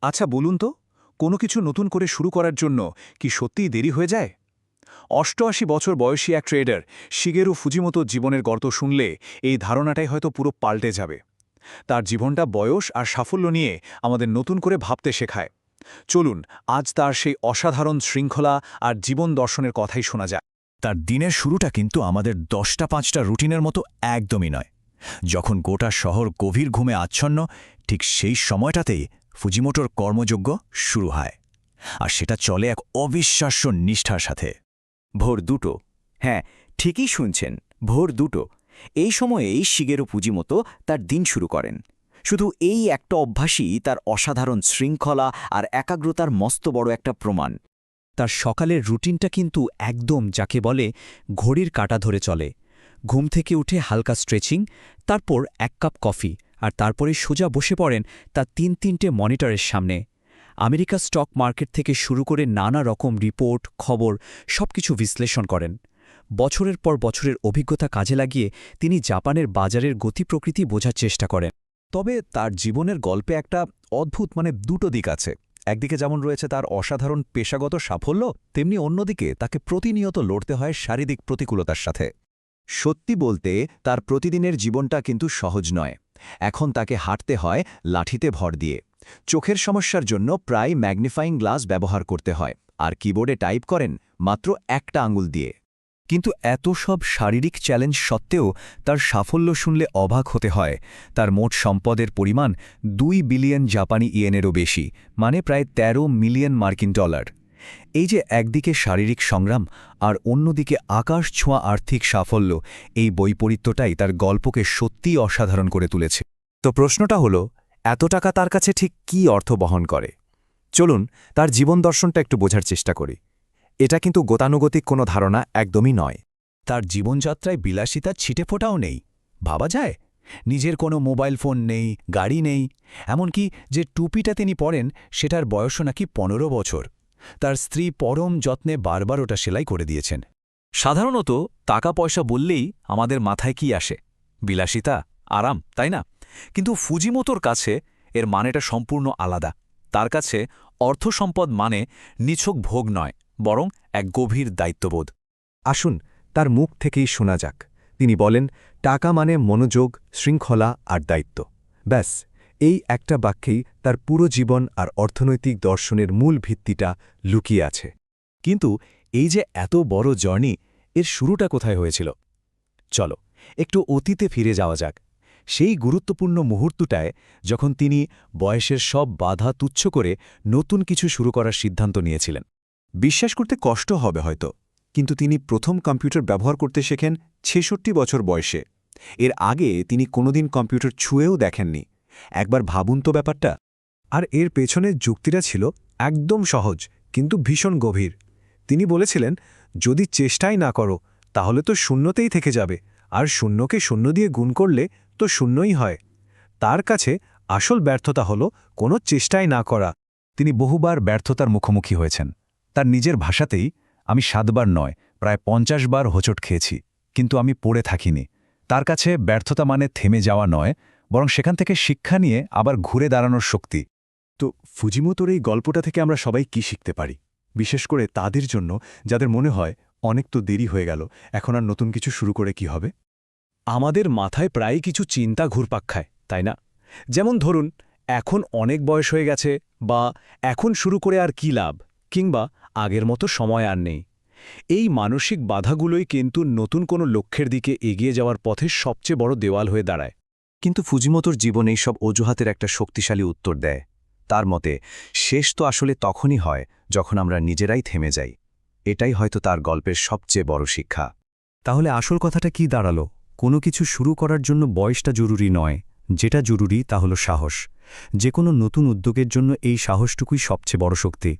আচ্ছা বলুন তো, কোনো কিছু নতুন করে শুরু করার জন্য কি সত্যিই দেরি হয়ে যায়? ৮৮ বছর বয়সী এক ট্রেডার শিগেরু ফুজিমোতোর জীবনের গল্প শুনলে এই ধারণাটাই হয়তো পুরো পাল্টে যাবে। তার জীবনটা বয়স আর সাফল্য নিয়ে আমাদের নতুন করে ভাবতে শেখায়। চলুন আজ তার সেই অসাধারণ শৃঙ্খলা আর জীবন দর্শনের কথাই শোনা যায়। তার দিনের শুরুটা কিন্তু আমাদের ১০টা-৫টা রুটিনের মতো একদমই নয়। যখন গোটা শহর গভীর ঘুমে আচ্ছন্ন, ঠিক সেই সময়টাতেই ফুজিমোটোর কর্মযজ্ঞ শুরু হয়। আর সেটা চলে এক অবিশ্বাস্য নিষ্ঠার সাথে। ভোর ২টো। হ্যাঁ, ঠিকই শুনছেন, ভোর ২টো। এই সময়েই শিগেরু ফুজিমোতো তার দিন শুরু করেন। শুধু এই একটা অভ্যাসই তার অসাধারণ শৃঙ্খলা আর একাগ্রতার মস্ত বড় একটা প্রমাণ। তার সকালের রুটিনটা কিন্তু একদম যাকে বলে ঘড়ির কাঁটা ধরে চলে। ঘুম থেকে উঠে হালকা স্ট্রেচিং, তারপর ১ কাপ কফি, আর তারপরে সোজা বসে পড়েন তার ৩-৩টে মনিটরের সামনে। আমেরিকা স্টক মার্কেট থেকে শুরু করে নানা রকম রিপোর্ট, খবর সবকিছু বিশ্লেষণ করেন। বছরের পর বছরের অভিজ্ঞতা কাজে লাগিয়ে তিনি জাপানের বাজারের গতি প্রকৃতি বোঝার চেষ্টা করেন। তবে তার জীবনের গল্পে একটা অদ্ভুত দুটো দিক আছে। একদিকে যেমন রয়েছে তার অসাধারণ পেশাগত সাফল্য, তেমনি অন্যদিকে তাকে প্রতিনিয়ত লড়তে হয় শারীরিক প্রতিকূলতার সাথে। সত্যি বলতে তার প্রতিদিনের জীবনটা কিন্তু সহজ নয়। এখন তাকে হাঁটতে হয় লাঠিতে ভর দিয়ে, চোখের সমস্যার জন্য প্রায় ম্যাগনিফাইং গ্লাস ব্যবহার করতে হয়, আর কিবোর্ডে টাইপ করেন মাত্র একটা আঙুল দিয়ে। কিন্তু এত সব শারীরিক চ্যালেঞ্জ সত্ত্বেও তার সাফল্য শুনলে অবাক হতে হয়। তার মোট সম্পদের পরিমাণ ২ বিলিয়ন জাপানি ইয়েনেরও বেশি, মানে প্রায় ১৩ মিলিয়ন মার্কিন ডলার। এই যে একদিকে শারীরিক সংগ্রাম আর অন্যদিকে আকাশ ছোঁয়া আর্থিক সাফল্য, এই বৈপরীত্যটাই তার গল্পকে সত্যিই অসাধারণ করে তুলেছে। তো প্রশ্নটা হলো, এত টাকা তার কাছে ঠিক কী অর্থ বহন করে? চলুন তার জীবন দর্শনটা একটু বোঝার চেষ্টা করি। এটা কিন্তু গতানুগতিক কোনো ধারণা একদমই নয়। তার জীবনযাত্রায় বিলাসিতা ছিটেফোঁটাও নেই। ভাবা যায়, নিজের কোনো মোবাইল ফোন নেই, গাড়ি নেই, এমনকি যে টুপিটা তিনি পরেন সেটার বয়সও নাকি ১৫ বছর। তার স্ত্রী পরম যত্নে বারবার ওটা সেলাই করে দিয়েছেন। সাধারণত টাকা পয়সা বললেই আমাদের মাথায় কি আসে? বিলাসিতা, আরাম, তাই না? কিন্তু ফুজিমোতোর কাছে এর মানেটা সম্পূর্ণ আলাদা। তার কাছে অর্থ সম্পদ মানে নিছক ভোগ নয়, বরং এক গভীর দায়িত্ববোধ। আসুন তার মুখ থেকেই শোনা যাক। তিনি বলেন, টাকা মানে মনোযোগ, শৃঙ্খলা আর দায়িত্ব। ব্যাস, এই একটা বাক্যেই তার পুরো জীবন আর অর্থনৈতিক দর্শনের মূল ভিত্তিটা লুকিয়ে আছে। কিন্তু এই যে এত বড় জার্নি, এর শুরুটা কোথায় হয়েছিল? চলো একটু অতীতে ফিরে যাওয়া যাক। সেই গুরুত্বপূর্ণ মুহূর্তটায় যখন তিনি বয়সের সব বাধা তুচ্ছ করে নতুন কিছু শুরু করার সিদ্ধান্ত নিয়েছিলেন। বিশ্বাস করতে কষ্ট হবে হয়তো, কিন্তু তিনি প্রথম কম্পিউটার ব্যবহার করতে শেখেন ৬৬ বছর বয়সে। এর আগে তিনি কোনোদিন কম্পিউটার ছুঁয়েও দেখেননি। একবার ভাবুন তো ব্যাপারটা। আর এর পেছনের যুক্তিটা ছিল একদম সহজ, কিন্তু ভীষণ গভীর। তিনি বলেছিলেন, যদি চেষ্টাই না করো তাহলে তো শূন্যতেই থেকে যাবে, আর শূন্যকে শূন্য দিয়ে গুণ করলে তো শূন্যই হয়। তার কাছে আসল ব্যর্থতা হল কোনো চেষ্টাই না করা। তিনি বহুবার ব্যর্থতার মুখোমুখি হয়েছেন। তার নিজের ভাষাতেই, আমি ৭ বার নয়, প্রায় ৫০ বার হোঁচট খেয়েছি, কিন্তু আমি পড়ে থাকিনি। তার কাছে ব্যর্থতা মানে থেমে যাওয়া নয়, বরং সেখান থেকে শিক্ষা নিয়ে আবার ঘুরে দাঁড়ানোর শক্তি। তো ফুজিমোতোর এই গল্পটা থেকে আমরা সবাই কি শিখতে পারি, বিশেষ করে তাদের জন্য যাদের মনে হয় অনেক তো দেরি হয়ে গেল, এখন আর নতুন কিছু শুরু করে কি হবে? আমাদের মাথায় প্রায় কিছু চিন্তা ঘুরপাক খায়, তাই না? যেমন ধরুন, এখন অনেক বয়স হয়ে গেছে, বা এখন শুরু করে আর কি লাভ, কিংবা আগের মতো সময় আর নেই। এই মানসিক বাধাগুলোই কিন্তু নতুন কোনো লক্ষ্যের দিকে এগিয়ে যাওয়ার পথে সবচেয়ে বড় দেওয়াল হয়ে দাঁড়ায়। কিন্তু ফুজিমোতোর জীবন এই সব অজুহাতের একটা শক্তিশালী উত্তর দেয়। তার মতে, শেষ তো আসলে তখনই হয় যখন আমরা নিজেরাই থেমে যাই। এটাই হয়তো তার গল্পের সবচেয়ে বড় শিক্ষা। তাহলে আসল কথাটা কি দাঁড়ালো? কোনো কিছু শুরু করার জন্য বয়সটা জরুরি নয়, যেটা জরুরি তা হলো সাহস। যে কোনো নতুন উদ্যোগের জন্য এই সাহসটুকুই সবচেয়ে বড় শক্তি।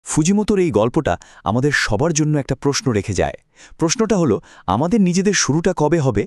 ফুজিমোতোর এই গল্পটা আমাদের সবার জন্য একটা প্রশ্ন রেখে যায়। প্রশ্নটা হলো, আমাদের নিজেদের শুরুটা কবে হবে?